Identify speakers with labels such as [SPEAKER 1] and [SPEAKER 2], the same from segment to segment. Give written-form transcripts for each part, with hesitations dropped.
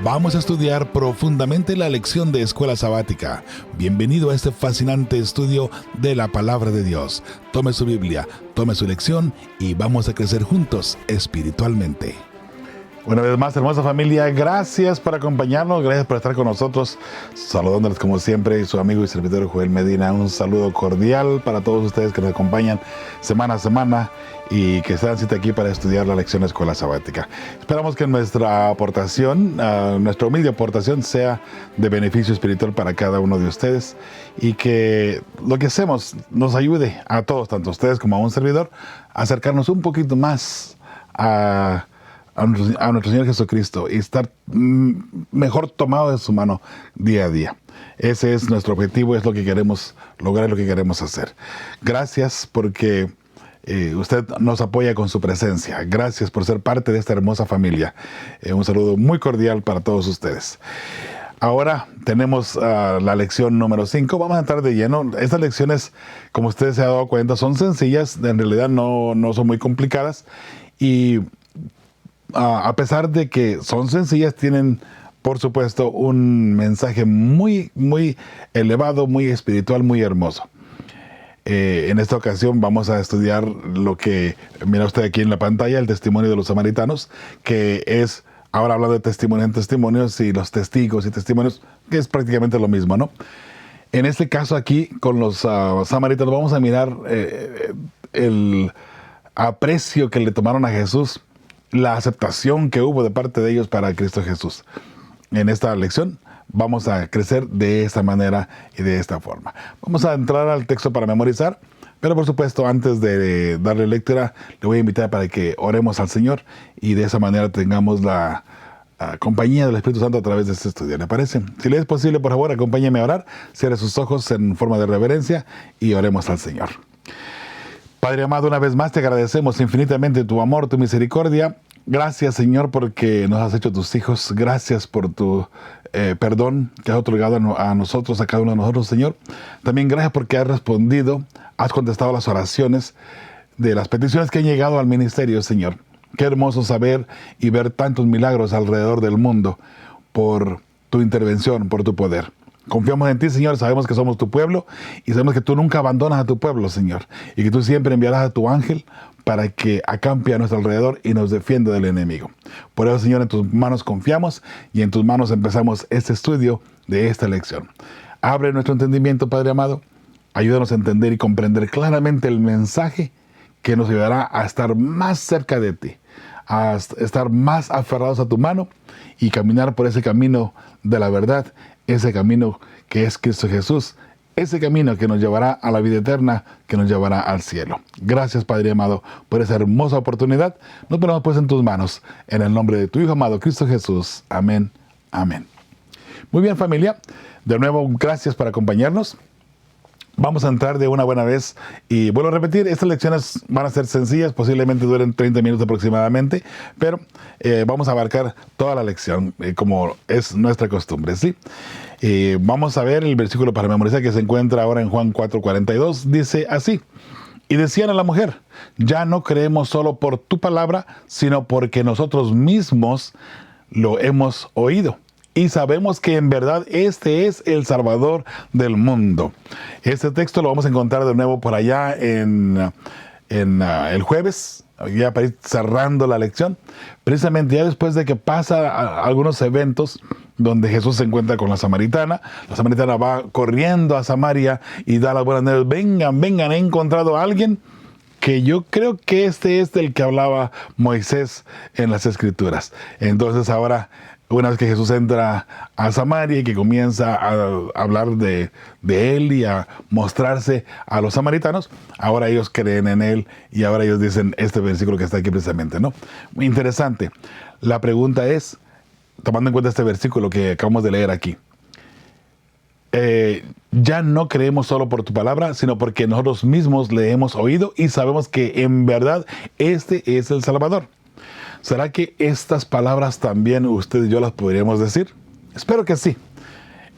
[SPEAKER 1] Vamos a estudiar profundamente la lección de Escuela Sabática. Bienvenido a este fascinante estudio de la Palabra de Dios. Tome su Biblia, tome su lección y vamos a crecer juntos espiritualmente. Una vez más, hermosa familia, gracias por acompañarnos, gracias por estar con nosotros. Saludándoles como siempre, su amigo y servidor Joel Medina. Un saludo cordial para todos ustedes que nos acompañan semana a semana y que se dan cita aquí para estudiar la lección de Escuela Sabática. Esperamos que nuestra aportación, nuestra humilde aportación, sea de beneficio espiritual para cada uno de ustedes y que lo que hacemos nos ayude a todos, tanto a ustedes como a un servidor, a acercarnos un poquito más a nuestro Señor Jesucristo y estar mejor tomado de su mano día a día. Ese es nuestro objetivo, es lo que queremos lograr, lo que queremos hacer. Gracias porque usted nos apoya con su presencia. Gracias por ser parte de esta hermosa familia. Un saludo muy cordial para todos ustedes. Ahora tenemos la lección número 5. Vamos a entrar de lleno. Estas lecciones, como ustedes se han dado cuenta, son sencillas. En realidad no son muy complicadas. Y a pesar de que son sencillas, tienen, por supuesto, un mensaje muy, muy elevado, muy espiritual, muy hermoso. En esta ocasión vamos a estudiar lo que mira usted aquí en la pantalla, el testimonio de los samaritanos, que es, ahora hablando de testimonio en testimonios y los testigos y testimonios, que es prácticamente lo mismo, ¿no? En este caso aquí, con los samaritanos, vamos a mirar el aprecio que le tomaron a Jesús, la aceptación que hubo de parte de ellos para Cristo Jesús. En esta lección vamos a crecer de esta manera y de esta forma. Vamos a entrar al texto para memorizar, pero por supuesto antes de darle lectura le voy a invitar para que oremos al Señor y de esa manera tengamos la compañía del Espíritu Santo a través de este estudio. ¿Le parece? Si le es posible, por favor, acompáñeme a orar, cierre sus ojos en forma de reverencia y oremos al Señor. Padre amado, una vez más te agradecemos infinitamente tu amor, tu misericordia. Gracias, Señor, porque nos has hecho tus hijos. Gracias por tu perdón que has otorgado a nosotros, a cada uno de nosotros, Señor. También gracias porque has respondido, has contestado las oraciones de las peticiones que han llegado al ministerio, Señor. Qué hermoso saber y ver tantos milagros alrededor del mundo por tu intervención, por tu poder. Confiamos en ti, Señor, sabemos que somos tu pueblo y sabemos que tú nunca abandonas a tu pueblo, Señor, y que tú siempre enviarás a tu ángel para que acampe a nuestro alrededor y nos defienda del enemigo. Por eso, Señor, en tus manos confiamos y en tus manos empezamos este estudio de esta lección. Abre nuestro entendimiento, Padre amado, ayúdanos a entender y comprender claramente el mensaje que nos ayudará a estar más cerca de ti, a estar más aferrados a tu mano y caminar por ese camino de la verdad, ese camino que es Cristo Jesús, ese camino que nos llevará a la vida eterna, que nos llevará al cielo. Gracias, Padre amado, por esa hermosa oportunidad. Nos ponemos pues en tus manos, en el nombre de tu Hijo amado, Cristo Jesús. Amén, amén. Muy bien, familia, de nuevo, gracias por acompañarnos. Vamos a entrar de una buena vez y vuelvo a repetir, estas lecciones van a ser sencillas, posiblemente duren 30 minutos aproximadamente, pero vamos a abarcar toda la lección como es nuestra costumbre, ¿sí? Vamos a ver el versículo para memorizar que se encuentra ahora en Juan 4:42, dice así: y decían a la mujer, ya no creemos solo por tu palabra, sino porque nosotros mismos lo hemos oído. Y sabemos que en verdad este es el Salvador del mundo. Este texto lo vamos a encontrar de nuevo por allá en el jueves, ya para ir cerrando la lección. Precisamente ya después de que pasa algunos eventos donde Jesús se encuentra con la samaritana va corriendo a Samaria y da las buenas nuevas. Vengan, he encontrado a alguien que yo creo que este es del que hablaba Moisés en las Escrituras. Entonces ahora, una vez que Jesús entra a Samaria y que comienza a hablar de él y a mostrarse a los samaritanos, ahora ellos creen en él y ahora ellos dicen este versículo que está aquí precisamente, ¿no? Muy interesante. La pregunta es, tomando en cuenta este versículo que acabamos de leer aquí, ya no creemos solo por tu palabra, sino porque nosotros mismos le hemos oído y sabemos que en verdad este es el Salvador. ¿Será que estas palabras también usted y yo las podríamos decir? Espero que sí.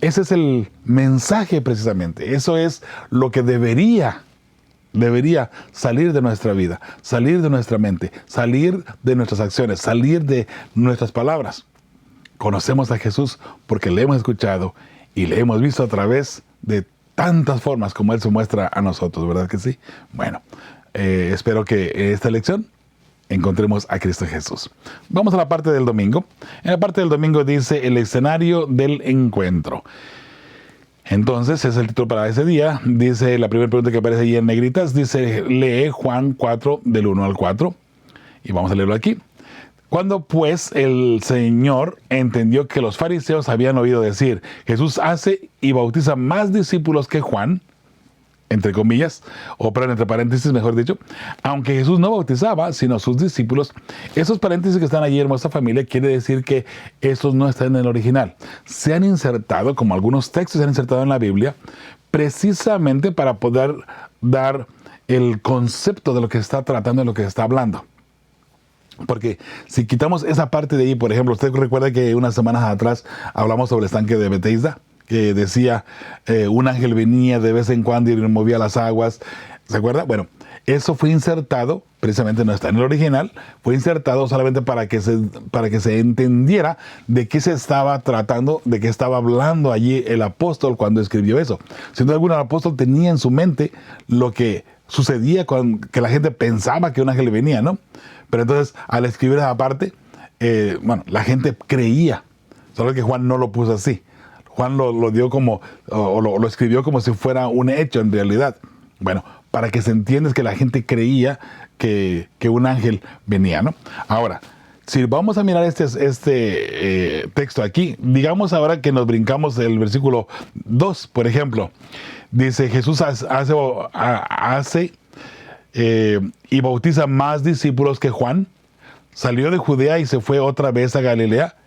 [SPEAKER 1] Ese es el mensaje precisamente. Eso es lo que debería salir de nuestra vida, salir de nuestra mente, salir de nuestras acciones, salir de nuestras palabras. conocemos a Jesús porque le hemos escuchado y le hemos visto a través de tantas formas como Él se muestra a nosotros, ¿verdad que sí? Bueno, espero que en esta lección encontremos a Cristo Jesús. Vamos a la parte del domingo. En la parte del domingo dice el escenario del encuentro. Entonces, es el título para ese día. Dice la primera pregunta que aparece ahí en negritas, dice, lee Juan 4 del 1 al 4. Y vamos a leerlo aquí. Cuando pues el Señor entendió que los fariseos habían oído decir, Jesús hace y bautiza más discípulos que Juan, entre comillas, o pero entre paréntesis, mejor dicho, aunque Jesús no bautizaba, sino sus discípulos, esos paréntesis que están allí, hermosa familia, quiere decir que esos no están en el original. Se han insertado, como algunos textos se han insertado en la Biblia, precisamente para poder dar el concepto de lo que está tratando, de lo que está hablando. Porque si quitamos esa parte de ahí, por ejemplo, usted recuerda que unas semanas atrás hablamos sobre el estanque de Bethesda, que decía, un ángel venía de vez en cuando y movía las aguas, ¿se acuerda? Bueno, eso fue insertado, precisamente no está en el original, fue insertado solamente para que se entendiera de qué se estaba tratando, de qué estaba hablando allí el apóstol cuando escribió eso. Sin duda alguna, el apóstol tenía en su mente lo que sucedía cuando que la gente pensaba que un ángel venía, ¿no? Pero entonces, al escribir esa parte, la gente creía, solo que Juan no lo puso así. Juan lo dio como, o lo escribió como si fuera un hecho en realidad. Bueno, para que se entienda es que la gente creía que un ángel venía, ¿no? Ahora, si vamos a mirar este texto aquí, digamos ahora que nos brincamos el versículo 2, por ejemplo. Dice, Jesús hace y bautiza más discípulos que Juan. Salió de Judea y se fue otra vez a Galilea.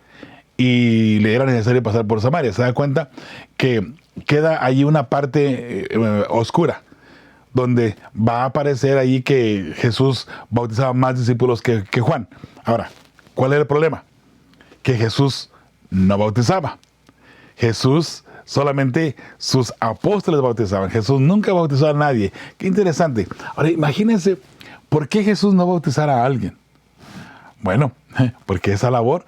[SPEAKER 1] Y le era necesario pasar por Samaria. Se da cuenta que queda allí una parte oscura, donde va a aparecer allí que Jesús bautizaba más discípulos que Juan. Ahora, ¿cuál era el problema? Que Jesús no bautizaba. Jesús, solamente sus apóstoles bautizaban. Jesús nunca bautizó a nadie. Qué interesante. Ahora, imagínense, ¿por qué Jesús no bautizara a alguien? Bueno, porque esa labor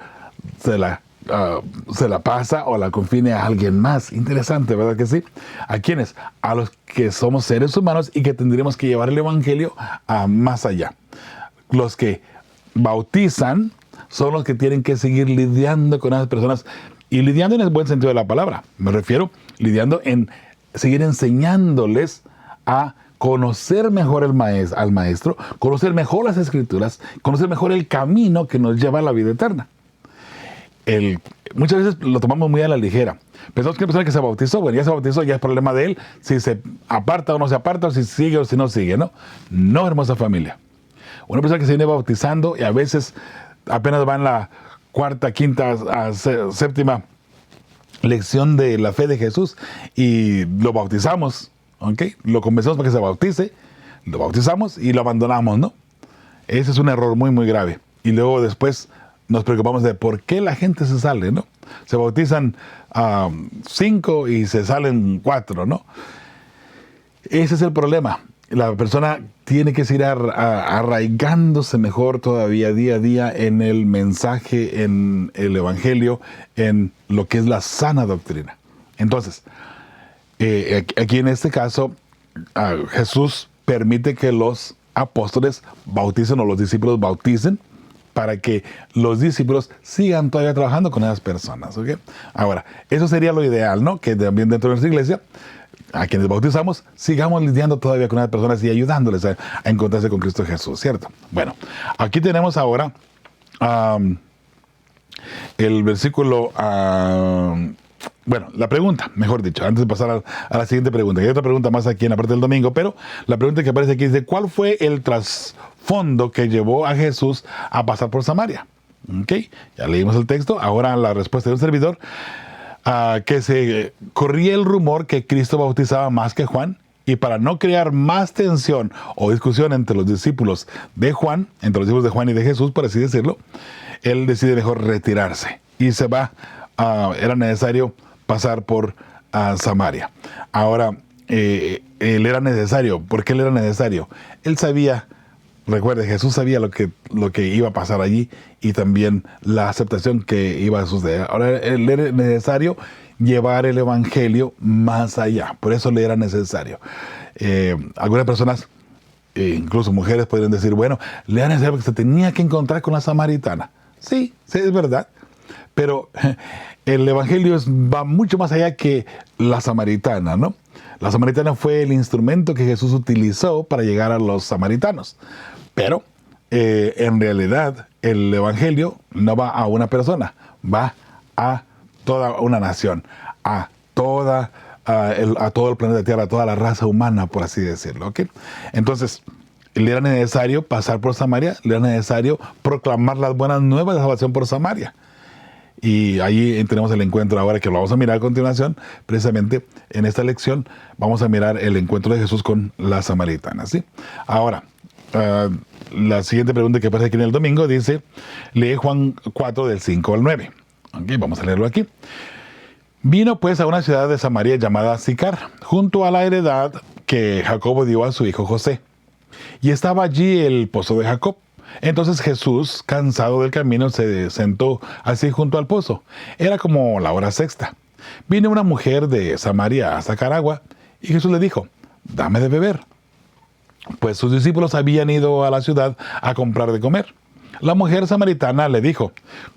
[SPEAKER 1] se la pasa o la confine a alguien más. Interesante, ¿verdad que sí? ¿A quiénes? A los que somos seres humanos y que tendremos que llevar el evangelio a más allá. Los que bautizan son los que tienen que seguir lidiando con esas personas, y lidiando en el buen sentido de la palabra. Me refiero lidiando en seguir enseñándoles a conocer mejor al maestro, conocer mejor las escrituras, conocer mejor el camino que nos lleva a la vida eterna. Muchas veces lo tomamos muy a la ligera. Pensamos que la persona que se bautizó, bueno, ya se bautizó, ya es problema de él, si se aparta o no se aparta, o si sigue o si no sigue, ¿no? No, hermosa familia. Una persona que se viene bautizando y a veces apenas va en la cuarta, quinta, séptima lección de la fe de Jesús y lo bautizamos, ¿ok? Lo convencemos para que se bautice, lo bautizamos y lo abandonamos, ¿no? Ese es un error muy, muy grave. Y luego después nos preocupamos de por qué la gente se sale, ¿no? Se bautizan 5 y se salen 4, ¿no? Ese es el problema. La persona tiene que seguir arraigándose mejor todavía día a día en el mensaje, en el evangelio, en lo que es la sana doctrina. Entonces, aquí en este caso, Jesús permite que los apóstoles bauticen o los discípulos bauticen para que los discípulos sigan todavía trabajando con esas personas, ¿ok? Ahora, eso sería lo ideal, ¿no? Que también dentro de nuestra iglesia, a quienes bautizamos, sigamos lidiando todavía con esas personas y ayudándoles a encontrarse con Cristo Jesús, ¿cierto? Bueno, aquí tenemos ahora el versículo, la pregunta, mejor dicho, antes de pasar a la siguiente pregunta. Hay otra pregunta más aquí en la parte del domingo, pero la pregunta que aparece aquí dice, ¿cuál fue el trasfondo que llevó a Jesús a pasar por Samaria? ¿Ok? Ya leímos el texto, ahora la respuesta de un servidor. Que se corría el rumor que Cristo bautizaba más que Juan, y para no crear más tensión o discusión entre los discípulos de Juan, y de Jesús, por así decirlo, él decide mejor retirarse y se va. Era necesario pasar por Samaria. Ahora, él era necesario. ¿Por qué él era necesario? Él sabía Recuerde, Jesús sabía lo que iba a pasar allí y también la aceptación que iba a suceder. Ahora, le era necesario llevar el evangelio más allá. Por eso le era necesario. Algunas personas, incluso mujeres, podrían decir, bueno, le era necesario porque se tenía que encontrar con la samaritana. Sí, sí, es verdad. Pero el evangelio va mucho más allá que la samaritana, ¿no? La samaritana fue el instrumento que Jesús utilizó para llegar a los samaritanos. Pero en realidad el evangelio no va a una persona, va a toda una nación, a todo el planeta Tierra, a toda la raza humana, por así decirlo. ¿Okay? Entonces, le era necesario pasar por Samaria, le era necesario proclamar las buenas nuevas de salvación por Samaria. Y ahí tenemos el encuentro ahora que lo vamos a mirar a continuación. Precisamente en esta lección vamos a mirar el encuentro de Jesús con la samaritana, ¿sí? Ahora, la siguiente pregunta que aparece aquí en el domingo dice, lee Juan 4 del 5 al 9. Okay, vamos a leerlo aquí. Vino pues a una ciudad de Samaria llamada Sicar, junto a la heredad que Jacobo dio a su hijo José. Y estaba allí el pozo de Jacob. Entonces Jesús, cansado del camino, se sentó así junto al pozo. Era como la hora sexta. Vino una mujer de Samaria a sacar agua, y Jesús le dijo, dame de beber. Pues sus discípulos habían ido a la ciudad a comprar de comer. La mujer samaritana le dijo,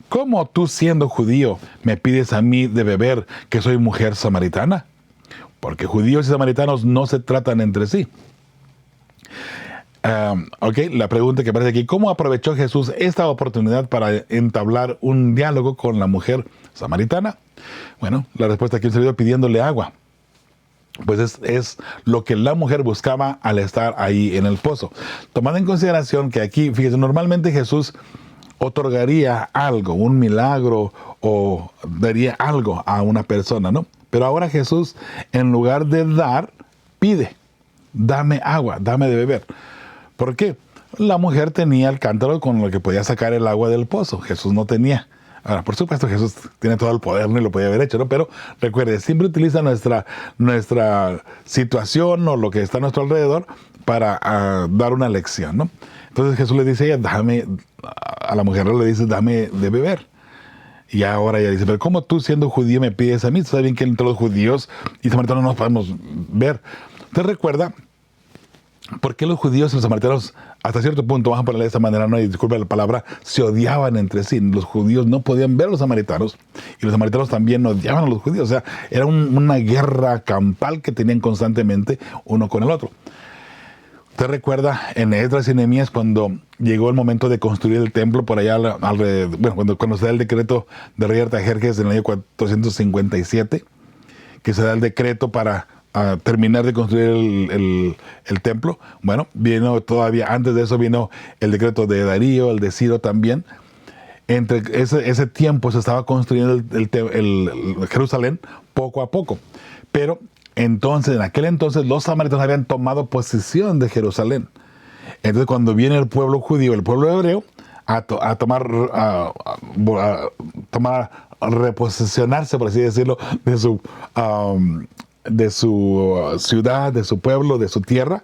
[SPEAKER 1] ¿cómo tú siendo judío me pides a mí de beber que soy mujer samaritana? Porque judíos y samaritanos no se tratan entre sí. La pregunta que aparece aquí, ¿cómo aprovechó Jesús esta oportunidad para entablar un diálogo con la mujer samaritana? Bueno, la respuesta aquí se dio pidiéndole agua. Pues es lo que la mujer buscaba al estar ahí en el pozo. Tomando en consideración que aquí, fíjese, normalmente Jesús otorgaría algo, un milagro o daría algo a una persona, ¿no? Pero ahora Jesús, en lugar de dar, pide, dame agua, dame de beber. ¿Por qué? La mujer tenía el cántaro con lo que podía sacar el agua del pozo. Jesús no tenía. Ahora, por supuesto, Jesús tiene todo el poder, ¿no? Y lo podía haber hecho, ¿no? Pero recuerde, siempre utiliza nuestra situación o lo que está a nuestro alrededor para dar una lección, ¿no? Entonces Jesús le dice a ella, a la mujer le dice, dame de beber. Y ahora ella dice, pero ¿cómo tú siendo judío me pides a mí? Tú sabes bien que entre los judíos y samaritanos no nos podemos ver. ¿Te recuerda por qué los judíos y los samaritanos, hasta cierto punto, vamos a ponerle de esta manera, no, y disculpa la palabra, se odiaban entre sí? Los judíos no podían ver a los samaritanos y los samaritanos también odiaban a los judíos. O sea, era una guerra campal que tenían constantemente uno con el otro. ¿Te recuerda en Esdras y Nehemías cuando llegó el momento de construir el templo por allá alrededor, bueno, cuando se da el decreto de rey Artajerjes en el año 457, que se da el decreto para terminar de construir el templo? Bueno, vino todavía, antes de eso vino el decreto de Darío, el de Ciro también. Entre ese tiempo se estaba construyendo el Jerusalén poco a poco. Pero entonces, en aquel entonces, los samaritanos habían tomado posesión de Jerusalén. Entonces, cuando viene el pueblo judío, el pueblo hebreo, a reposesionarse, por así decirlo, de su ciudad, de su pueblo, de su tierra,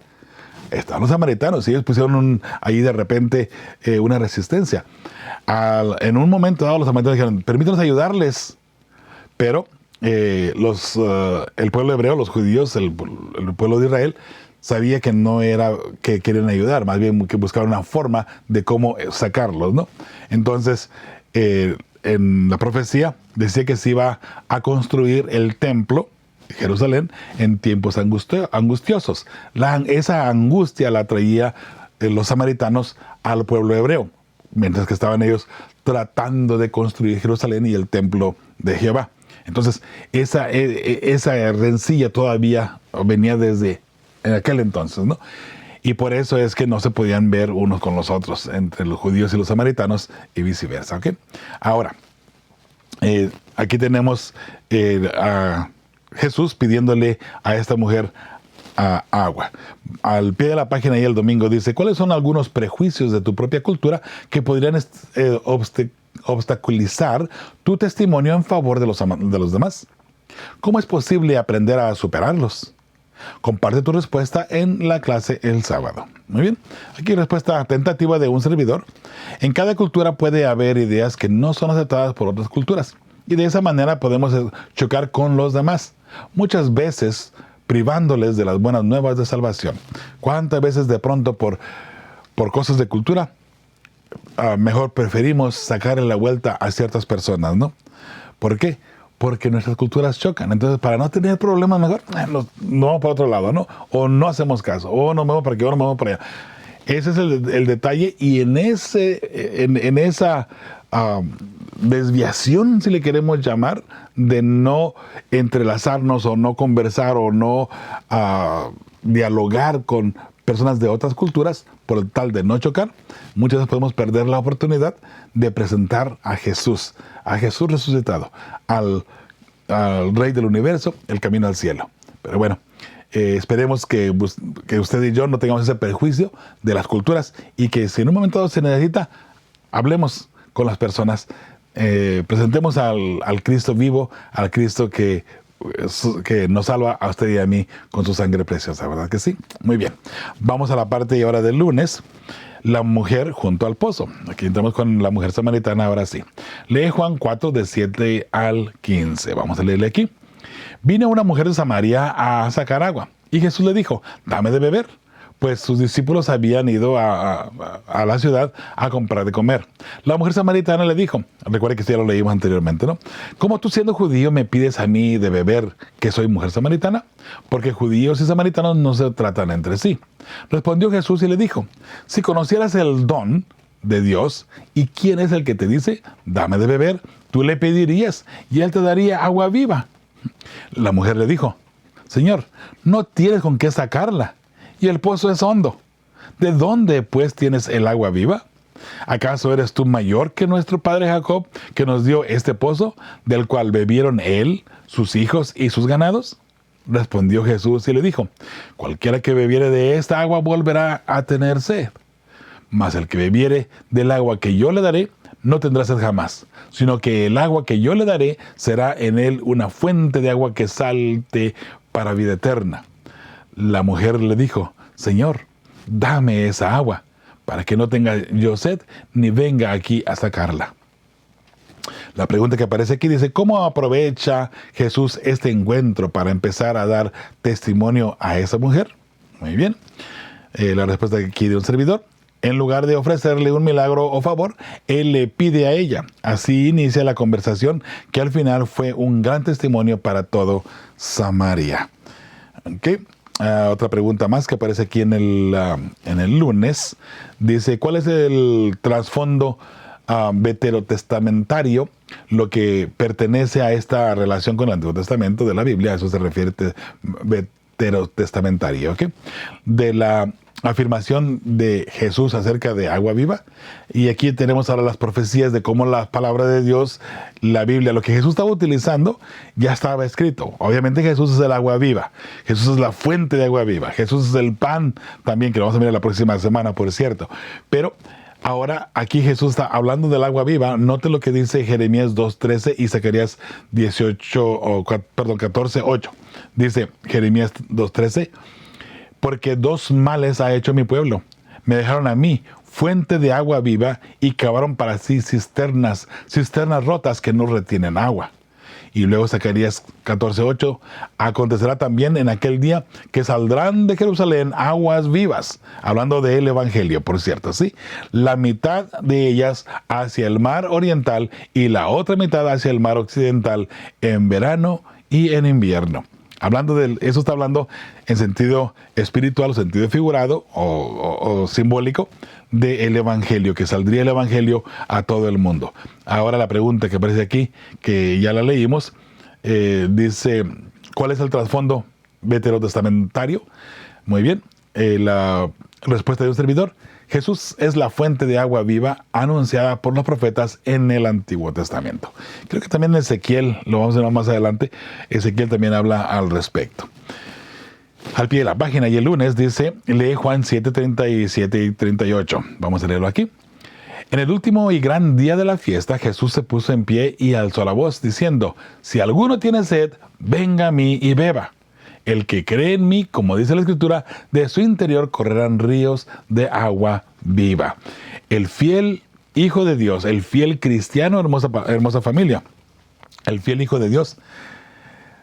[SPEAKER 1] estaban los samaritanos, y ellos pusieron ahí de repente una resistencia. En un momento dado, los samaritanos dijeron, permítanos ayudarles, pero el pueblo hebreo, los judíos, el pueblo de Israel, sabía que no era que querían ayudar, más bien que buscaban una forma de cómo sacarlos, ¿no? Entonces, en la profecía decía que se iba a construir el templo Jerusalén en tiempos angustiosos. Esa angustia la traía los samaritanos al pueblo hebreo, mientras que estaban ellos tratando de construir Jerusalén y el templo de Jehová. Entonces, esa rencilla todavía venía desde en aquel entonces, ¿no? Y por eso es que no se podían ver unos con los otros, entre los judíos y los samaritanos, y viceversa, ¿ok? Ahora, aquí tenemos a Jesús pidiéndole a esta mujer agua. Al pie de la página ahí el domingo dice, ¿cuáles son algunos prejuicios de tu propia cultura que podrían obstaculizar tu testimonio en favor de los demás? ¿Cómo es posible aprender a superarlos? Comparte tu respuesta en la clase el sábado. Muy bien. Aquí respuesta tentativa de un servidor. En cada cultura puede haber ideas que no son aceptadas por otras culturas. Y de esa manera podemos chocar con los demás. Muchas veces privándoles de las buenas nuevas de salvación. ¿Cuántas veces de pronto por cosas de cultura mejor preferimos sacarle la vuelta a ciertas personas, ¿no? ¿Por qué? Porque nuestras culturas chocan. Entonces, para no tener problemas, mejor nos vamos para otro lado, ¿no? O no hacemos caso, o nos vamos para aquí, o nos vamos para allá. Ese es el detalle, y en esa desviación, si le queremos llamar, de no entrelazarnos o no conversar o no dialogar con personas de otras culturas, por tal de no chocar, muchas veces podemos perder la oportunidad de presentar a Jesús resucitado, al Rey del Universo, el camino al cielo. Pero bueno, esperemos que usted y yo no tengamos ese perjuicio de las culturas, y que si en un momento dado se necesita, hablemos con las personas, presentemos al Cristo vivo, al Cristo que nos salva a usted y a mí con su sangre preciosa, ¿verdad que sí? Muy bien. Vamos a la parte ahora del lunes. La mujer junto al pozo. Aquí entramos con la mujer samaritana ahora sí. Lee Juan 4, de 7 al 15. Vamos a leerle aquí. Vino una mujer de Samaria a sacar agua, y Jesús le dijo, dame de beber. Pues sus discípulos habían ido a la ciudad a comprar de comer. La mujer samaritana le dijo, recuerda que esto ya lo leímos anteriormente, ¿no? ¿Cómo tú, siendo judío, me pides a mí de beber, que soy mujer samaritana? Porque judíos y samaritanos no se tratan entre sí. Respondió Jesús y le dijo, si conocieras el don de Dios, ¿y quién es el que te dice, dame de beber? Tú le pedirías, y él te daría agua viva. La mujer le dijo, Señor, no tienes con qué sacarla, y el pozo es hondo. ¿De dónde, pues, tienes el agua viva? ¿Acaso eres tú mayor que nuestro padre Jacob, que nos dio este pozo, del cual bebieron él, sus hijos y sus ganados? Respondió Jesús y le dijo, cualquiera que bebiere de esta agua volverá a tener sed. Mas el que bebiere del agua que yo le daré, no tendrá sed jamás, sino que el agua que yo le daré será en él una fuente de agua que salte para vida eterna. La mujer le dijo, Señor, dame esa agua, para que no tenga yo sed, ni venga aquí a sacarla. La pregunta que aparece aquí dice, ¿cómo aprovecha Jesús este encuentro para empezar a dar testimonio a esa mujer? Muy bien. La respuesta aquí de un servidor. En lugar de ofrecerle un milagro o favor, él le pide a ella. Así inicia la conversación, que al final fue un gran testimonio para todo Samaria. ¿Okay? Otra pregunta más que aparece aquí en el lunes. Dice, ¿cuál es el trasfondo veterotestamentario, lo que pertenece a esta relación con el Antiguo Testamento de la Biblia? A eso se refiere veterotestamentario, ¿ok? De la afirmación de Jesús acerca de agua viva. Y aquí tenemos ahora las profecías de cómo la palabra de Dios, la Biblia, lo que Jesús estaba utilizando, ya estaba escrito. Obviamente Jesús es el agua viva. Jesús es la fuente de agua viva. Jesús es el pan también, que lo vamos a mirar la próxima semana, por cierto. Pero ahora aquí Jesús está hablando del agua viva. Note lo que dice Jeremías 2:13 y Zacarías 14:8. Dice Jeremías 2:13, porque dos males ha hecho mi pueblo. Me dejaron a mí fuente de agua viva y cavaron para sí cisternas rotas que no retienen agua. Y luego Zacarías 14:8, acontecerá también en aquel día que saldrán de Jerusalén aguas vivas, hablando del Evangelio, por cierto, ¿sí? La mitad de ellas hacia el mar oriental y la otra mitad hacia el mar occidental, en verano y en invierno. Hablando de eso, está hablando en sentido espiritual, o sentido figurado o simbólico del Evangelio, que saldría el Evangelio a todo el mundo. Ahora la pregunta que aparece aquí, que ya la leímos, dice, ¿cuál es el trasfondo veterotestamentario? Muy bien, la respuesta de un servidor: Jesús es la fuente de agua viva anunciada por los profetas en el Antiguo Testamento. Creo que también Ezequiel, lo vamos a ver más adelante, Ezequiel también habla al respecto. Al pie de la página, y el lunes dice, lee Juan 7:37 y 38. Vamos a leerlo aquí. En el último y gran día de la fiesta, Jesús se puso en pie y alzó la voz, diciendo, si alguno tiene sed, venga a mí y beba. el que cree en mí, como dice la Escritura, de su interior correrán ríos de agua viva. El fiel Hijo de Dios, el fiel cristiano, hermosa familia, el fiel Hijo de Dios,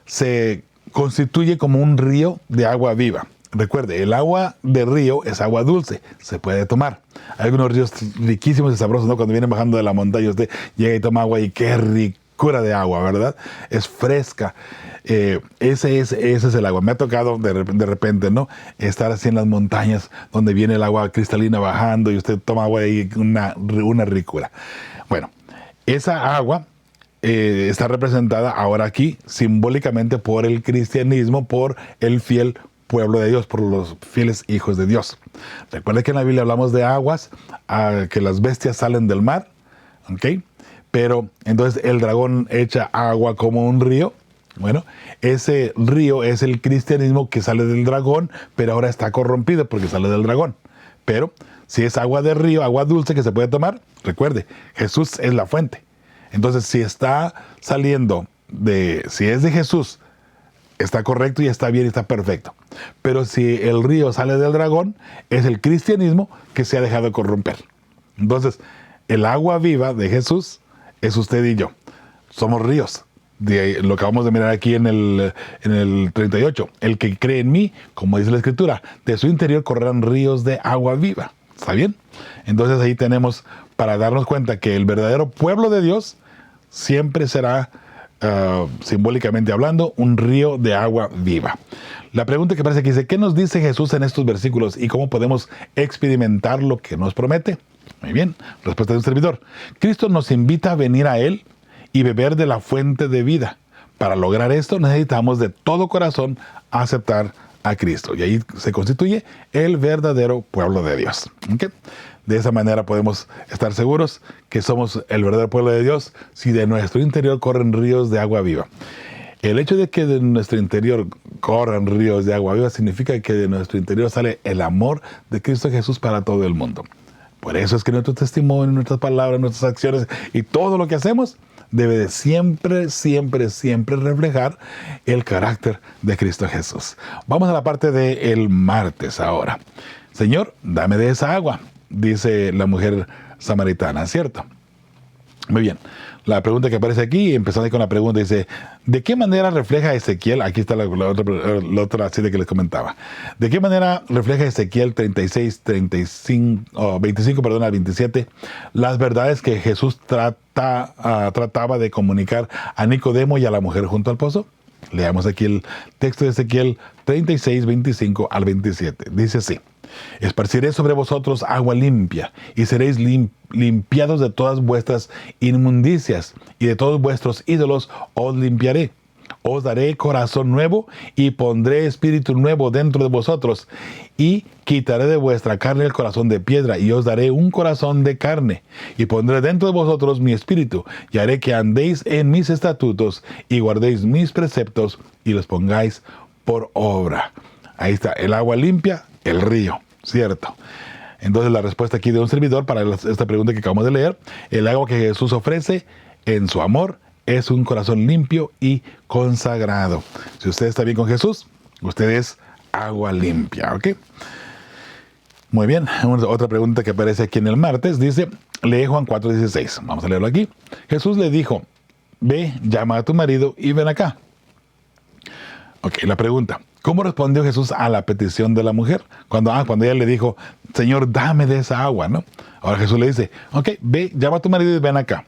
[SPEAKER 1] se constituye como un río de agua viva. Recuerde, el agua de río es agua dulce, se puede tomar. Hay algunos ríos riquísimos y sabrosos, ¿no? Cuando vienen bajando de la montaña, usted llega y toma agua y qué ricura de agua, ¿verdad? Es fresca. Ese es el agua. Me ha tocado de repente, ¿no? Estar así en las montañas donde viene el agua cristalina bajando y usted toma agua y una ricura. Bueno, esa agua está representada ahora aquí simbólicamente por el cristianismo, por el fiel pueblo de Dios, por los fieles hijos de Dios. Recuerda que en la Biblia hablamos de aguas, que las bestias salen del mar, ¿ok? Pero entonces el dragón echa agua como un río. Bueno, ese río es el cristianismo que sale del dragón, pero ahora está corrompido porque sale del dragón. Pero si es agua de río, agua dulce que se puede tomar, recuerde, Jesús es la fuente. Entonces, si está saliendo si es de Jesús, está correcto y está bien y está perfecto. Pero si el río sale del dragón, es el cristianismo que se ha dejado corromper. Entonces, el agua viva de Jesús es usted y yo. Somos ríos. De lo que vamos a mirar aquí en el 38. El que cree en mí, como dice la Escritura, de su interior correrán ríos de agua viva. ¿Está bien? Entonces ahí tenemos para darnos cuenta que el verdadero pueblo de Dios siempre será, simbólicamente hablando, un río de agua viva. La pregunta que aparece aquí dice, ¿qué nos dice Jesús en estos versículos y cómo podemos experimentar lo que nos promete? Muy bien, respuesta de un servidor. Cristo nos invita a venir a Él y beber de la fuente de vida. Para lograr esto necesitamos de todo corazón aceptar a Cristo. Y ahí se constituye el verdadero pueblo de Dios. ¿Okay? De esa manera podemos estar seguros que somos el verdadero pueblo de Dios si de nuestro interior corren ríos de agua viva. El hecho de que de nuestro interior corran ríos de agua viva significa que de nuestro interior sale el amor de Cristo Jesús para todo el mundo. Por eso es que nuestro testimonio, nuestras palabras, nuestras acciones y todo lo que hacemos debe de siempre, siempre, siempre reflejar el carácter de Cristo Jesús. Vamos a la parte del martes ahora. Señor, dame de esa agua, dice la mujer samaritana, ¿cierto? Muy bien. La pregunta que aparece aquí, empezando con la pregunta, dice, ¿de qué manera refleja Ezequiel? Aquí está la otra cita que les comentaba. ¿De qué manera refleja Ezequiel 25 al 27 las verdades que Jesús trataba de comunicar a Nicodemo y a la mujer junto al pozo? Leamos aquí el texto de Ezequiel 36, 25 al 27. Dice así. Esparciré sobre vosotros agua limpia, y seréis limpiados de todas vuestras inmundicias, y de todos vuestros ídolos os limpiaré. Os daré corazón nuevo, y pondré espíritu nuevo dentro de vosotros, y quitaré de vuestra carne el corazón de piedra, y os daré un corazón de carne, y pondré dentro de vosotros mi espíritu, y haré que andéis en mis estatutos, y guardéis mis preceptos, y los pongáis por obra. Ahí está, el agua limpia, el río, ¿cierto? Entonces la respuesta aquí de un servidor para esta pregunta que acabamos de leer, el agua que Jesús ofrece en su amor es un corazón limpio y consagrado. Si usted está bien con Jesús, usted es agua limpia, ¿ok? Muy bien, otra pregunta que aparece aquí en el martes, dice, lee Juan 4:16, vamos a leerlo aquí. Jesús le dijo, ve, llama a tu marido y ven acá. Ok, la pregunta, ¿cómo respondió Jesús a la petición de la mujer? Cuando ella le dijo, Señor, dame de esa agua, ¿no? Ahora Jesús le dice, ok, ve, llama a tu marido y ven acá.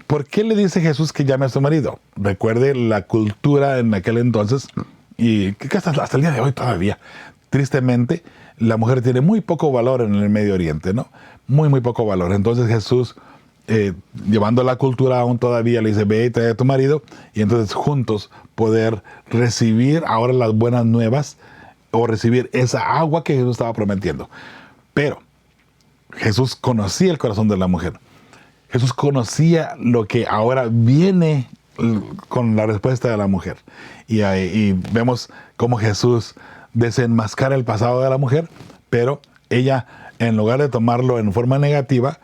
[SPEAKER 1] ¿Por qué le dice Jesús que llame a su marido? Recuerde la cultura en aquel entonces, y que hasta el día de hoy todavía, tristemente, la mujer tiene muy poco valor en el Medio Oriente, ¿no? Muy, muy poco valor. Entonces Jesús, llevando la cultura aún todavía, le dice, ve y trae a tu marido, y entonces juntos poder recibir ahora las buenas nuevas, o recibir esa agua que Jesús estaba prometiendo. Pero Jesús conocía el corazón de la mujer. Jesús conocía lo que ahora viene con la respuesta de la mujer. Y vemos cómo Jesús desenmascara el pasado de la mujer, pero ella, en lugar de tomarlo en forma negativa,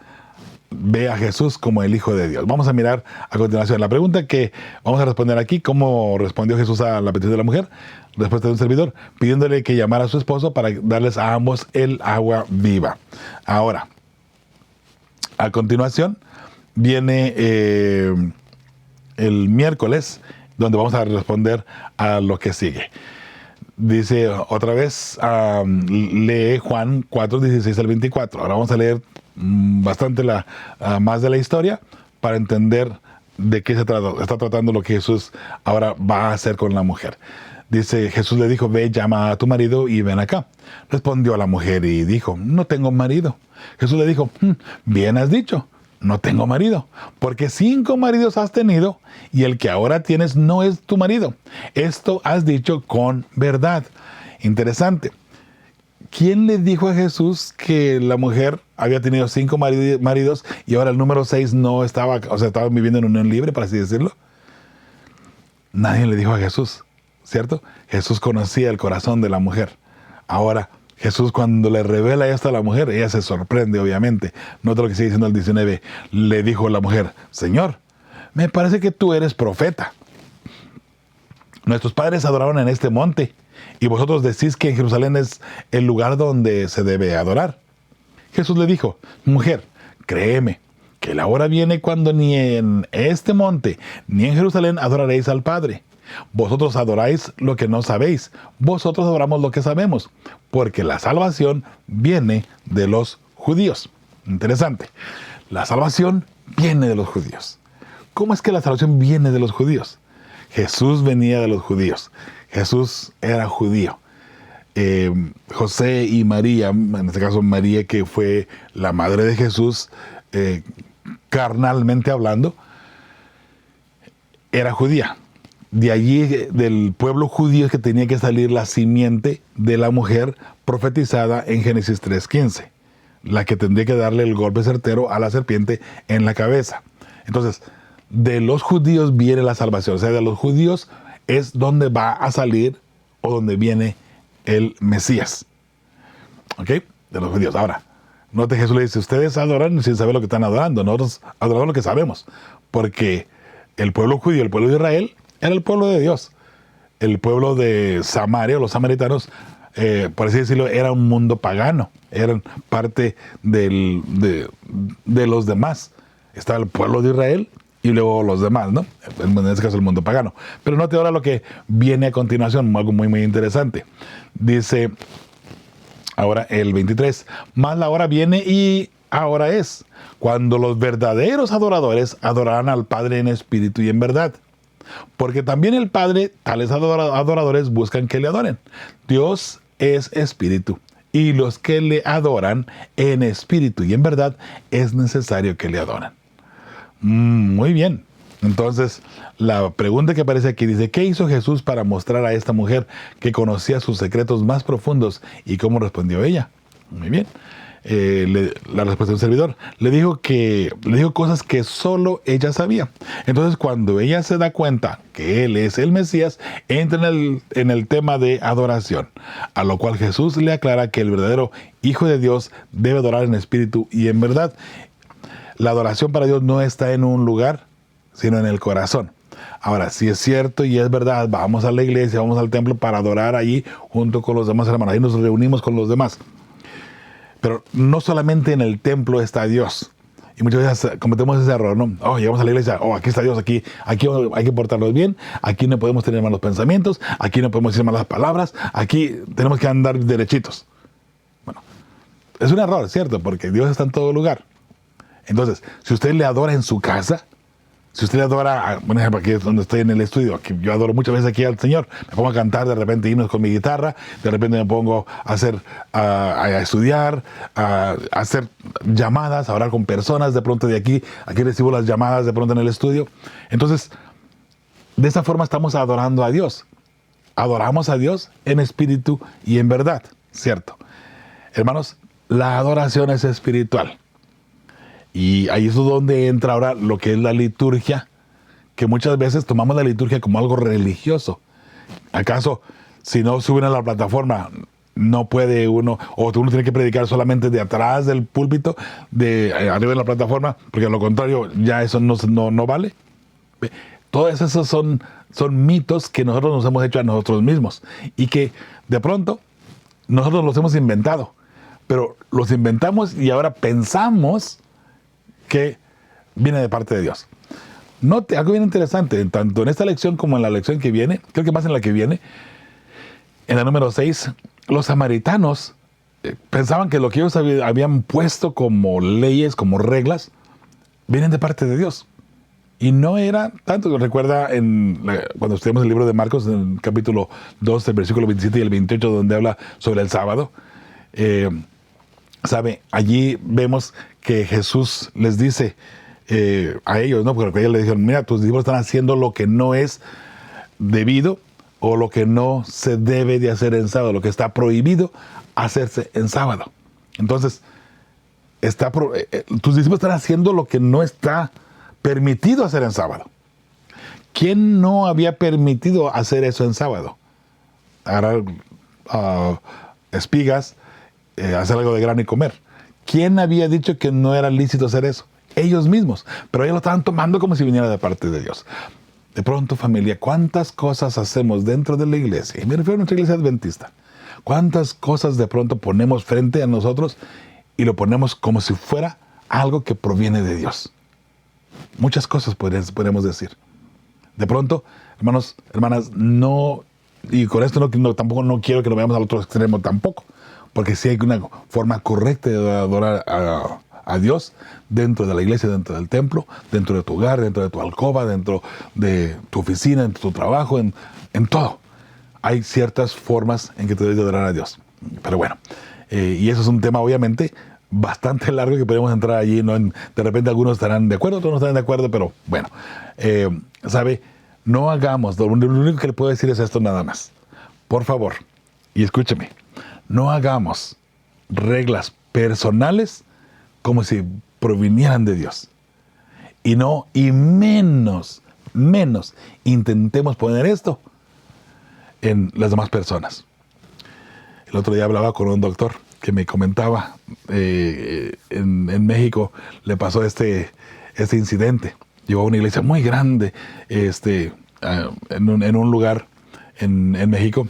[SPEAKER 1] ve a Jesús como el Hijo de Dios. Vamos a mirar a continuación la pregunta que vamos a responder aquí. ¿Cómo respondió Jesús a la petición de la mujer? Respuesta de un servidor, pidiéndole que llamara a su esposo para darles a ambos el agua viva. Ahora, a continuación, viene el miércoles, donde vamos a responder a lo que sigue. Dice otra vez, lee Juan 4, 16 al 24. Ahora vamos a leer bastante más de la historia para entender de qué está tratando lo que Jesús ahora va a hacer con la mujer. Dice, Jesús le dijo, ve, llama a tu marido y ven acá. Respondió la mujer y dijo, no tengo marido. Jesús le dijo, bien has dicho, no tengo marido, porque 5 maridos has tenido y el que ahora tienes no es tu marido. Esto has dicho con verdad. Interesante. ¿Quién le dijo a Jesús que la mujer había tenido 5 maridos y ahora el número 6 no estaba, o sea, estaba viviendo en unión libre, por así decirlo? Nadie le dijo a Jesús, ¿cierto? Jesús conocía el corazón de la mujer. Ahora, Jesús, cuando le revela esto a la mujer, ella se sorprende, obviamente. Nota lo que sigue diciendo el 19. Le dijo la mujer, Señor, me parece que tú eres profeta. Nuestros padres adoraron en este monte, y vosotros decís que en Jerusalén es el lugar donde se debe adorar. Jesús le dijo, mujer, créeme, que la hora viene cuando ni en este monte, ni en Jerusalén adoraréis al Padre. Vosotros adoráis lo que no sabéis, vosotros adoramos lo que sabemos, porque la salvación viene de los judíos. Interesante. La salvación viene de los judíos. ¿Cómo es que la salvación viene de los judíos? Jesús venía de los judíos. Jesús era judío. José y María, en este caso María, que fue la madre de Jesús, carnalmente hablando, era judía. De allí, del pueblo judío, es que tenía que salir la simiente de la mujer profetizada en Génesis 3:15, la que tendría que darle el golpe certero a la serpiente en la cabeza. Entonces, de los judíos viene la salvación, o sea, de los judíos es donde va a salir o donde viene el Mesías. ¿Ok? De los judíos. Ahora, note, Jesús le dice, ustedes adoran sin saber lo que están adorando, nosotros adoramos lo que sabemos, porque el pueblo judío, el pueblo de Israel, era el pueblo de Dios. El pueblo de Samaria, los samaritanos, por así decirlo, era un mundo pagano. Eran parte de los demás. Estaba el pueblo de Israel y luego los demás, ¿no? En este caso el mundo pagano. Pero note ahora lo que viene a continuación, algo muy, muy interesante. Dice ahora el 23, mas la hora viene y ahora es, cuando los verdaderos adoradores adorarán al Padre en espíritu y en verdad. Porque también el Padre, tales adoradores, buscan que le adoren. Dios es espíritu, y los que le adoran en espíritu y en verdad es necesario que le adoren. Muy bien. Entonces, la pregunta que aparece aquí dice, ¿qué hizo Jesús para mostrar a esta mujer que conocía sus secretos más profundos y cómo respondió ella? Muy bien. La respuesta del servidor le dijo cosas que solo ella sabía. Entonces, cuando ella se da cuenta que él es el Mesías, entra en el tema de adoración, a lo cual Jesús le aclara que el verdadero Hijo de Dios debe adorar en espíritu y en verdad. La adoración para Dios no está en un lugar, sino en el corazón. Ahora, si es cierto y es verdad, vamos a la iglesia, vamos al templo para adorar allí junto con los demás hermanos. Ahí nos reunimos con los demás. Pero no solamente en el templo está Dios. Y muchas veces cometemos ese error, ¿no? Oh, llegamos a la iglesia, aquí está Dios, aquí hay que portarnos bien, aquí no podemos tener malos pensamientos, aquí no podemos decir malas palabras, aquí tenemos que andar derechitos. Bueno, es un error, ¿cierto? Porque Dios está en todo lugar. Entonces, si usted le adora en su casa, si usted le adora, por ejemplo, aquí es donde estoy en el estudio, que yo adoro muchas veces aquí al Señor, me pongo a cantar de repente himnos con mi guitarra, de repente me pongo a estudiar, a hacer llamadas, a orar con personas, de pronto aquí recibo las llamadas de pronto en el estudio. Entonces, de esa forma estamos adorando a Dios. Adoramos a Dios en espíritu y en verdad, ¿cierto? Hermanos, la adoración es espiritual. Y ahí es donde entra ahora lo que es la liturgia, que muchas veces tomamos la liturgia como algo religioso. ¿Acaso, si no suben a la plataforma, no puede uno, o uno tiene que predicar solamente de atrás del púlpito, de arriba de la plataforma, porque a lo contrario ya eso no vale. Todos esos son mitos que nosotros nos hemos hecho a nosotros mismos y que de pronto nosotros los hemos inventado, pero los inventamos y ahora pensamos que viene de parte de Dios. Note algo bien interesante, tanto en esta lección como en la lección que viene, creo que más en la que viene, en la número 6, los samaritanos pensaban que lo que ellos habían puesto como leyes, como reglas, vienen de parte de Dios. Y no era tanto. Recuerda cuando estudiamos el libro de Marcos, en el capítulo 2, el versículo 27 y el 28, donde habla sobre el sábado. Allí vemos que Jesús les dice a ellos, ¿no? Porque ellos le dijeron, mira, tus discípulos están haciendo lo que no es debido o lo que no se debe de hacer en sábado, lo que está prohibido hacerse en sábado. Entonces, tus discípulos están haciendo lo que no está permitido hacer en sábado. ¿Quién no había permitido hacer eso en sábado? Agarrar espigas, hacer algo de grano y comer. ¿Quién había dicho que no era lícito hacer eso? Ellos mismos. Pero ellos lo estaban tomando como si viniera de parte de Dios. De pronto, familia, ¿cuántas cosas hacemos dentro de la iglesia? Y me refiero a nuestra iglesia adventista. ¿Cuántas cosas de pronto ponemos frente a nosotros y lo ponemos como si fuera algo que proviene de Dios? Muchas cosas podemos decir. De pronto, hermanos, hermanas, no, y con esto tampoco no quiero que lo veamos al otro extremo tampoco, porque sí hay una forma correcta de adorar a Dios dentro de la iglesia, dentro del templo, dentro de tu hogar, dentro de tu alcoba, dentro de tu oficina, dentro de tu trabajo, en todo. Hay ciertas formas en que te debes de adorar a Dios. Pero bueno, y eso es un tema obviamente bastante largo que podemos entrar allí, ¿no? De repente algunos estarán de acuerdo, otros no estarán de acuerdo, pero bueno, no hagamos, lo único que le puedo decir es esto nada más. Por favor, y escúcheme, no hagamos reglas personales como si provinieran de Dios. Y menos intentemos poner esto en las demás personas. El otro día hablaba con un doctor que me comentaba, en México le pasó este incidente. Llegó a una iglesia muy grande, en un lugar en México.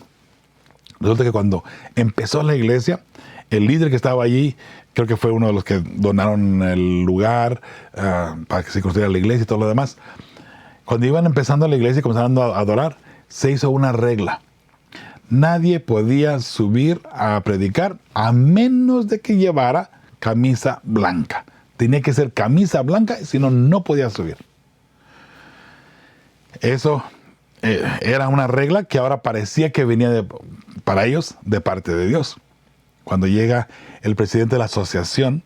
[SPEAKER 1] Resulta que cuando empezó la iglesia, el líder que estaba allí, creo que fue uno de los que donaron el lugar para que se construyera la iglesia y todo lo demás. Cuando iban empezando la iglesia y comenzaron a adorar, se hizo una regla. Nadie podía subir a predicar a menos de que llevara camisa blanca. Tenía que ser camisa blanca, si no, no podía subir. Eso era una regla que ahora parecía que venía para ellos de parte de Dios. Cuando llega el presidente de la asociación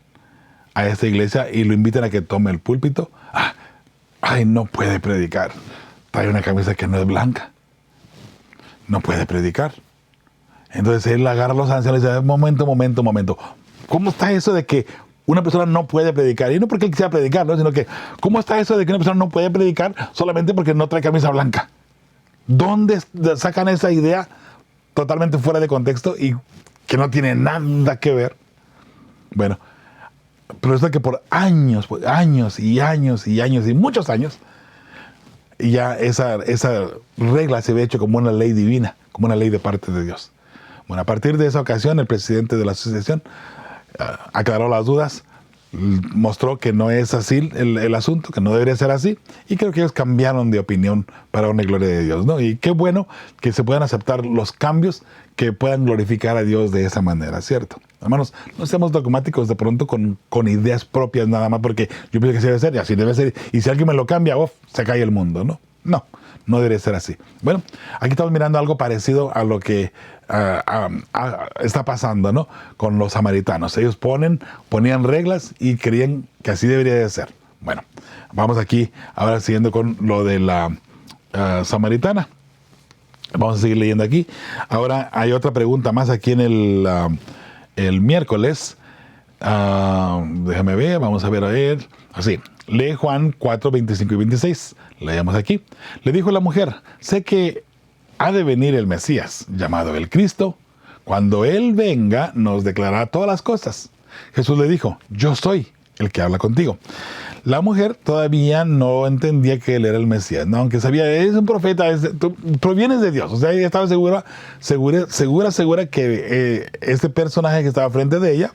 [SPEAKER 1] a esta iglesia y lo invitan a que tome el púlpito, no puede predicar. Trae una camisa que no es blanca. No puede predicar. Entonces él agarra a los ancianos y dice, momento. ¿Cómo está eso de que una persona no puede predicar? Y no porque él quisiera predicar, ¿no? Sino que, ¿cómo está eso de que una persona no puede predicar solamente porque no trae camisa blanca? ¿Dónde sacan esa idea totalmente fuera de contexto y que no tiene nada que ver? Bueno, pero es que por años y muchos años, ya esa regla se había hecho como una ley divina, como una ley de parte de Dios. Bueno, a partir de esa ocasión, el presidente de la asociación aclaró las dudas, mostró que no es así el asunto, que no debería ser así, y creo que ellos cambiaron de opinión para una gloria de Dios, ¿no? Y qué bueno que se puedan aceptar los cambios que puedan glorificar a Dios de esa manera, ¿cierto? Hermanos, no seamos dogmáticos de pronto con ideas propias nada más, porque yo pienso que así debe ser, y así debe ser, y si alguien me lo cambia, se cae el mundo, ¿no? No debería ser así. Bueno, aquí estamos mirando algo parecido a lo que está pasando, ¿no? Con los samaritanos. Ellos ponían reglas y creían que así debería de ser. Bueno, vamos aquí ahora siguiendo con lo de la samaritana. Vamos a seguir leyendo aquí. Ahora hay otra pregunta más aquí en el miércoles. Déjame ver, vamos a ver. Así, lee Juan 4, 25 y 26. Leemos aquí. Le dijo la mujer, sé que ha de venir el Mesías, llamado el Cristo. Cuando Él venga, nos declarará todas las cosas. Jesús le dijo, yo soy el que habla contigo. La mujer todavía no entendía que Él era el Mesías, ¿no? Aunque sabía, es un profeta, tú provienes de Dios. O sea, ella estaba segura que este personaje que estaba frente de ella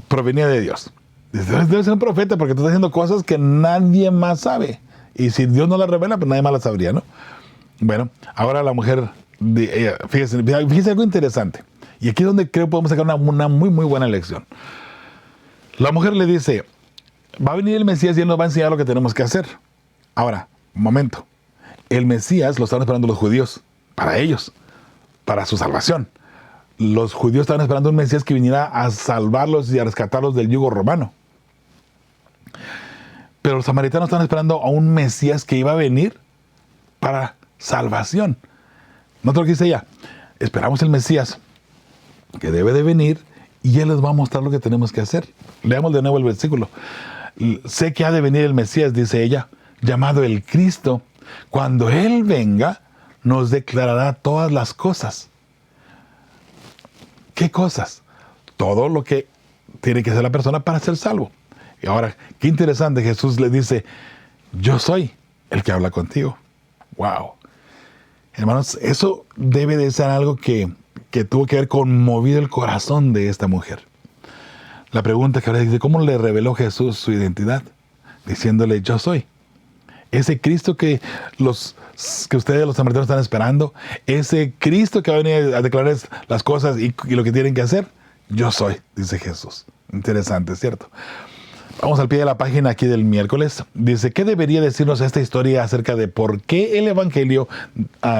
[SPEAKER 1] provenía de Dios. Debe ser un profeta porque tú estás haciendo cosas que nadie más sabe. Y si Dios no las revela, pues nadie más las sabría, ¿no? Bueno, ahora la mujer, fíjese algo interesante. Y aquí es donde creo que podemos sacar una muy, muy buena lección. La mujer le dice, va a venir el Mesías y Él nos va a enseñar lo que tenemos que hacer. Ahora, un momento. El Mesías lo estaban esperando los judíos, para ellos, para su salvación. Los judíos estaban esperando un Mesías que viniera a salvarlos y a rescatarlos del yugo romano. Pero los samaritanos estaban esperando a un Mesías que iba a venir para salvación. Nota lo que dice ella. Esperamos el Mesías que debe de venir y Él les va a mostrar lo que tenemos que hacer. Leamos de nuevo el versículo. Sé que ha de venir el Mesías, dice ella, llamado el Cristo. Cuando Él venga, nos declarará todas las cosas. ¿Qué cosas? Todo lo que tiene que hacer la persona para ser salvo. Y ahora, qué interesante, Jesús le dice, yo soy el que habla contigo. ¡Wow! Hermanos, eso debe de ser algo que tuvo que haber conmovido el corazón de esta mujer. La pregunta que ahora dice, ¿cómo le reveló Jesús su identidad? Diciéndole, yo soy. Ese Cristo que ustedes los samaritanos están esperando, ese Cristo que va a venir a declarar las cosas y lo que tienen que hacer, yo soy, dice Jesús. Interesante, ¿cierto? Vamos al pie de la página aquí del miércoles. Dice, ¿qué debería decirnos esta historia acerca de por qué el Evangelio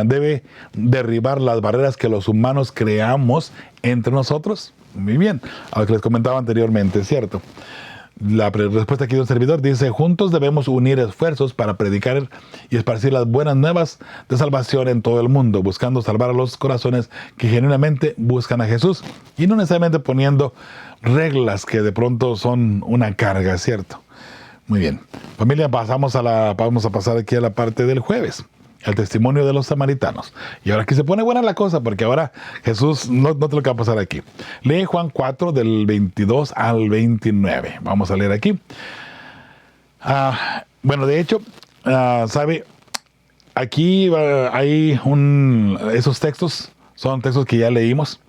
[SPEAKER 1] debe derribar las barreras que los humanos creamos entre nosotros? Muy bien, a lo que les comentaba anteriormente, ¿cierto? La respuesta aquí de un servidor dice, juntos debemos unir esfuerzos para predicar y esparcir las buenas nuevas de salvación en todo el mundo, buscando salvar a los corazones que genuinamente buscan a Jesús y no necesariamente poniendo reglas que de pronto son una carga, ¿cierto? Muy bien. Familia, vamos a pasar aquí a la parte del jueves, el testimonio de los samaritanos. Y ahora aquí se pone buena la cosa, porque ahora Jesús no te lo que va a pasar aquí. Lee Juan 4 del 22 al 29. Vamos a leer aquí. Bueno, de hecho, ¿sabe? Aquí hay esos textos, son textos que ya leímos.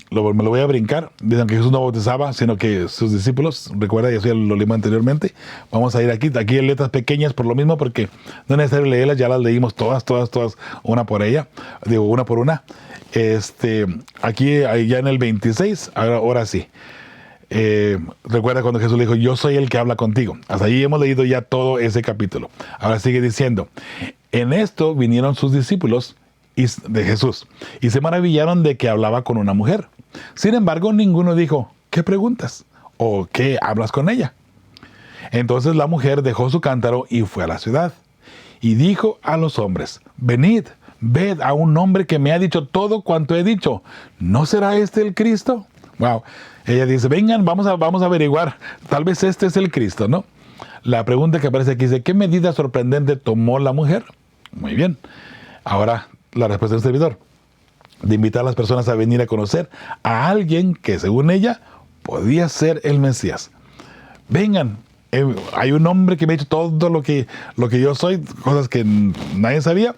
[SPEAKER 1] Me lo voy a brincar. Dicen que Jesús no bautizaba, sino que sus discípulos, recuerda, ya lo leímos anteriormente. Vamos a ir aquí en letras pequeñas por lo mismo, porque no es necesario leerlas, ya las leímos todas, una por una. Aquí, ya en el 26, ahora sí. Recuerda cuando Jesús le dijo, yo soy el que habla contigo. Hasta ahí hemos leído ya todo ese capítulo. Ahora sigue diciendo, en esto vinieron sus discípulos de Jesús y se maravillaron de que hablaba con una mujer. Sin embargo, ninguno dijo, ¿qué preguntas? ¿O qué hablas con ella? Entonces la mujer dejó su cántaro y fue a la ciudad y dijo a los hombres, venid, ved a un hombre que me ha dicho todo cuanto he dicho. ¿No será este el Cristo? Wow. Ella dice, vengan, vamos a averiguar. Tal vez este es el Cristo, ¿no? La pregunta que aparece aquí dice, ¿qué medida sorprendente tomó la mujer? Muy bien. Ahora, la respuesta del servidor, de invitar a las personas a venir a conocer a alguien que, según ella, podía ser el Mesías. Vengan, hay un hombre que me ha dicho todo lo que yo soy, cosas que nadie sabía.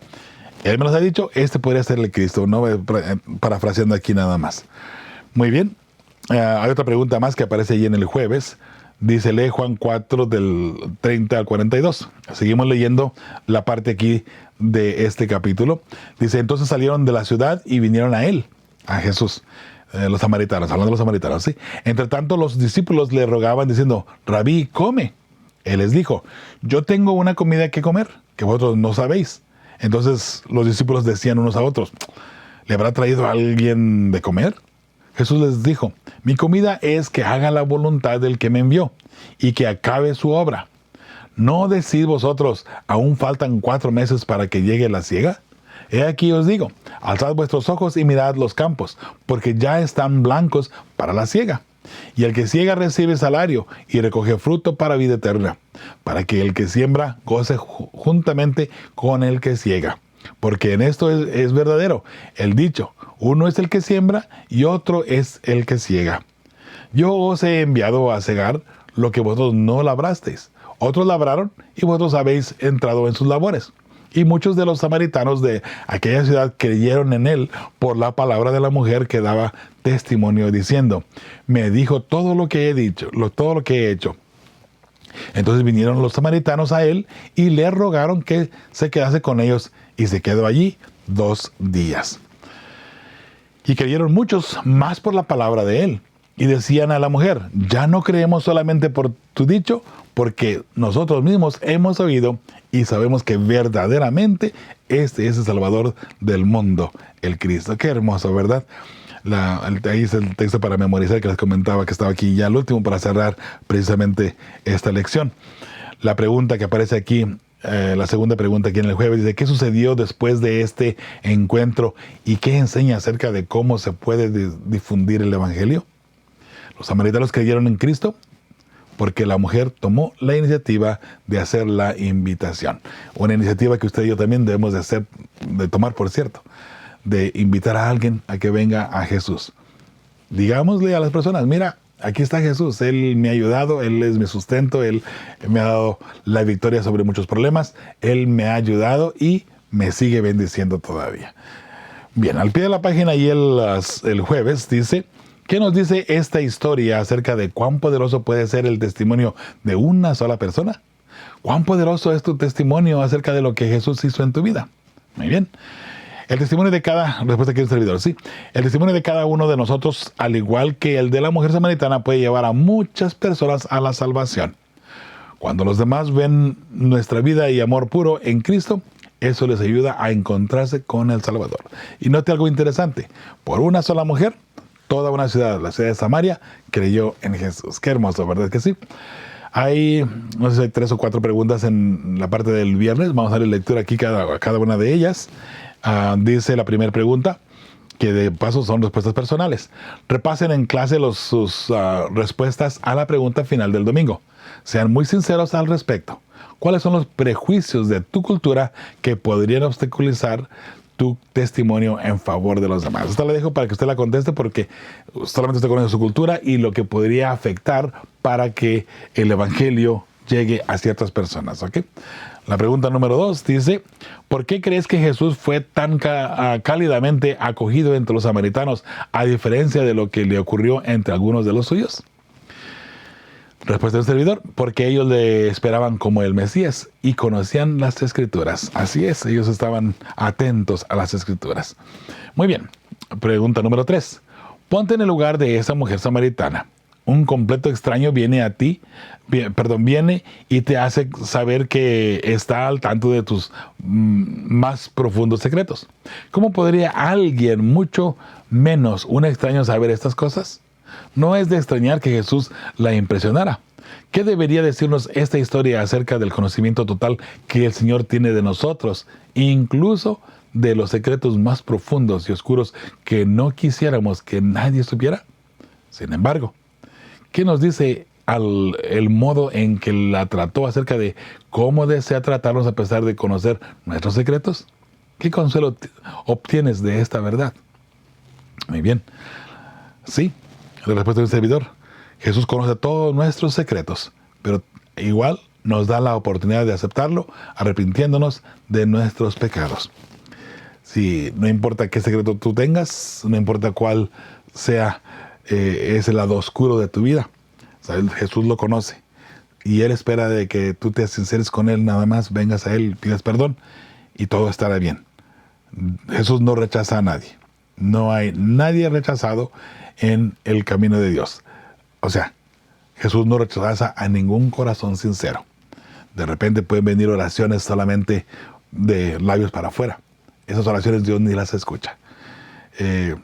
[SPEAKER 1] Él me los ha dicho, este podría ser el Cristo, ¿no? Parafraseando aquí nada más. Muy bien. Hay otra pregunta más que aparece ahí en el jueves. Dice, lee Juan 4 del 30 al 42. Seguimos leyendo la parte aquí de este capítulo. Dice, entonces salieron de la ciudad y vinieron a él, a Jesús. Los samaritanos, hablando de los samaritanos, ¿sí? Entre tanto, los discípulos le rogaban diciendo, Rabí, come. Él les dijo, yo tengo una comida que comer, que vosotros no sabéis. Entonces los discípulos decían unos a otros, ¿le habrá traído a alguien de comer? Jesús les dijo, mi comida es que haga la voluntad del que me envió y que acabe su obra. ¿No decís vosotros, aún faltan 4 meses para que llegue la siega? He aquí os digo, alzad vuestros ojos y mirad los campos, porque ya están blancos para la siega. Y el que siega recibe salario y recoge fruto para vida eterna, para que el que siembra goce juntamente con el que siega. Porque en esto es verdadero el dicho: uno es el que siembra y otro es el que ciega. Yo os he enviado a cegar lo que vosotros no labrasteis. Otros labraron y vosotros habéis entrado en sus labores. Y muchos de los samaritanos de aquella ciudad creyeron en él por la palabra de la mujer que daba testimonio diciendo: me dijo todo lo que he dicho, todo lo que he hecho. Entonces vinieron los samaritanos a él y le rogaron que se quedase con ellos, y se quedó allí 2 días. Y creyeron muchos más por la palabra de él. Y decían a la mujer: ya no creemos solamente por tu dicho, porque nosotros mismos hemos oído y sabemos que verdaderamente este es el Salvador del mundo, el Cristo. Qué hermoso, ¿verdad? Ahí es el texto para memorizar que les comentaba, que estaba aquí ya el último para cerrar precisamente esta lección. La pregunta que aparece aquí, la segunda pregunta aquí en el jueves, dice: ¿qué sucedió después de este encuentro y qué enseña acerca de cómo se puede difundir el evangelio? Los samaritanos creyeron en Cristo porque la mujer tomó la iniciativa de hacer la invitación. Una iniciativa que usted y yo también debemos de tomar, por cierto, de invitar a alguien a que venga a Jesús. Digámosle a las personas: mira, aquí está Jesús, Él me ha ayudado, Él es mi sustento, Él me ha dado la victoria sobre muchos problemas, Él me ha ayudado y me sigue bendiciendo todavía. Bien, al pie de la página y el jueves dice: ¿qué nos dice esta historia acerca de cuán poderoso puede ser el testimonio de una sola persona? ¿Cuán poderoso es tu testimonio acerca de lo que Jesús hizo en tu vida? Muy bien. El testimonio de respuesta aquí un servidor, sí. El testimonio de cada uno de nosotros, al igual que el de la mujer samaritana, puede llevar a muchas personas a la salvación. Cuando los demás ven nuestra vida y amor puro en Cristo, eso les ayuda a encontrarse con el Salvador. Y note algo interesante: por una sola mujer, toda una ciudad, la ciudad de Samaria, creyó en Jesús. Qué hermoso, ¿verdad que sí? Hay, no sé si hay 3 o 4 preguntas en la parte del viernes. Vamos a darle lectura aquí a cada una de ellas. Dice la primera pregunta, que de paso son respuestas personales. Repasen en clase sus respuestas a la pregunta final del domingo. Sean muy sinceros al respecto. ¿Cuáles son los prejuicios de tu cultura que podrían obstaculizar tu testimonio en favor de los demás? Esta la dejo para que usted la conteste, porque solamente usted conoce su cultura y lo que podría afectar para que el evangelio llegue a ciertas personas, ¿ok? La pregunta número 2 dice: ¿por qué crees que Jesús fue tan cálidamente acogido entre los samaritanos, a diferencia de lo que le ocurrió entre algunos de los suyos? Respuesta del servidor: porque ellos le esperaban como el Mesías y conocían las Escrituras. Así es, ellos estaban atentos a las Escrituras. Muy bien. Pregunta número 3. Ponte en el lugar de esa mujer samaritana. Un completo extraño viene y te hace saber que está al tanto de tus más profundos secretos. ¿Cómo podría alguien, mucho menos un extraño, saber estas cosas? No es de extrañar que Jesús la impresionara. ¿Qué debería decirnos esta historia acerca del conocimiento total que el Señor tiene de nosotros, incluso de los secretos más profundos y oscuros que no quisiéramos que nadie supiera? Sin embargo, ¿qué nos dice el modo en que la trató acerca de cómo desea tratarnos a pesar de conocer nuestros secretos? ¿Qué consuelo obtienes de esta verdad? Muy bien. Sí, la respuesta del servidor: Jesús conoce todos nuestros secretos, pero igual nos da la oportunidad de aceptarlo, arrepintiéndonos de nuestros pecados. Sí, no importa qué secreto tú tengas, no importa cuál sea ese lado oscuro de tu vida, ¿sabes? Jesús lo conoce y Él espera de que tú te sinceres con Él, nada más vengas a Él, pidas perdón y todo estará bien. Jesús no rechaza a nadie. No hay nadie rechazado en el camino de Dios. O sea, Jesús no rechaza a ningún corazón sincero. De repente pueden venir oraciones solamente de labios para afuera. Esas oraciones Dios ni las escucha.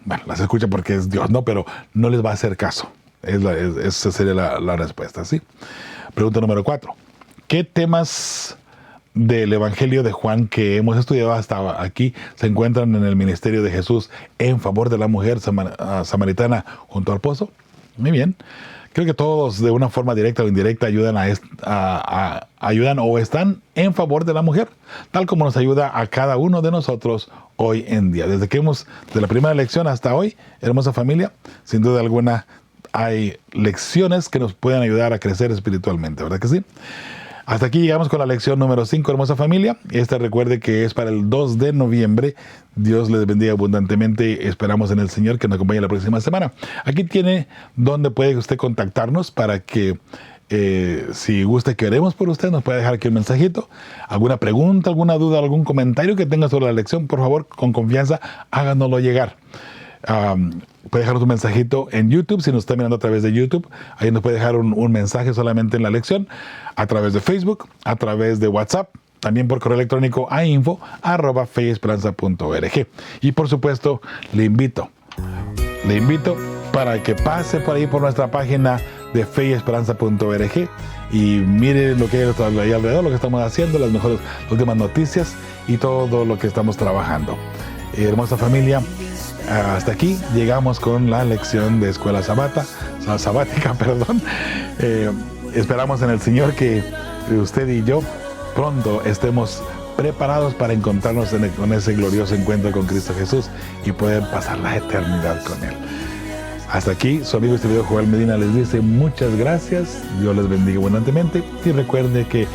[SPEAKER 1] Bueno, las escucha porque es Dios, ¿no? Pero no les va a hacer caso. Esa sería la respuesta, ¿sí? Pregunta número 4. ¿Qué temas del Evangelio de Juan que hemos estudiado hasta aquí se encuentran en el ministerio de Jesús en favor de la mujer samaritana junto al pozo? Muy bien. Creo que todos de una forma directa o indirecta ayudan o están en favor de la mujer, tal como nos ayuda a cada uno de nosotros hoy en día. Desde la primera lección hasta hoy, hermosa familia, sin duda alguna hay lecciones que nos pueden ayudar a crecer espiritualmente, ¿verdad que sí? Hasta aquí llegamos con la lección número 5, hermosa familia. Recuerde que es para el 2 de noviembre. Dios les bendiga abundantemente. Esperamos en el Señor que nos acompañe la próxima semana. Aquí tiene donde puede usted contactarnos para que, si gusta que oremos por usted, nos puede dejar aquí un mensajito. Alguna pregunta, alguna duda, algún comentario que tenga sobre la lección, por favor, con confianza, háganoslo llegar. Puede dejar un mensajito en YouTube, si nos está mirando a través de YouTube. Ahí nos puede dejar un mensaje solamente en la lección, a través de Facebook, a través de WhatsApp, también por correo electrónico a info@feyesperanza.org. Y por supuesto, le invito para que pase por ahí por nuestra página de feyesperanza.org y mire lo que hay ahí alrededor, lo que estamos haciendo, las últimas noticias y todo lo que estamos trabajando. Hermosa familia, hasta aquí llegamos con la lección de escuela sabática. Esperamos en el Señor que usted y yo pronto estemos preparados para encontrarnos con ese glorioso encuentro con Cristo Jesús y poder pasar la eternidad con Él. Hasta aquí, su amigo y servidor Joel Medina les dice muchas gracias, Dios les bendiga abundantemente y recuerde que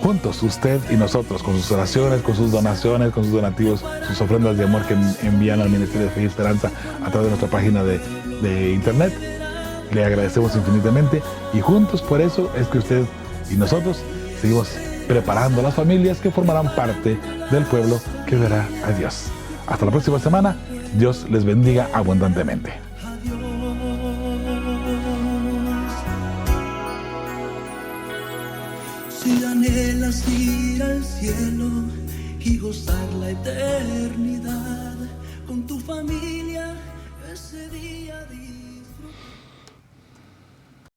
[SPEAKER 1] juntos, usted y nosotros, con sus oraciones, con sus donaciones, con sus donativos, sus ofrendas de amor que envían al Ministerio de Fe y Esperanza a través de nuestra página de internet, le agradecemos infinitamente y juntos por eso es que usted y nosotros seguimos preparando a las familias que formarán parte del pueblo que verá a Dios. Hasta la próxima semana, Dios les bendiga abundantemente.
[SPEAKER 2] Si anhelas ir al cielo y gozar la eternidad con tu familia ese día a día.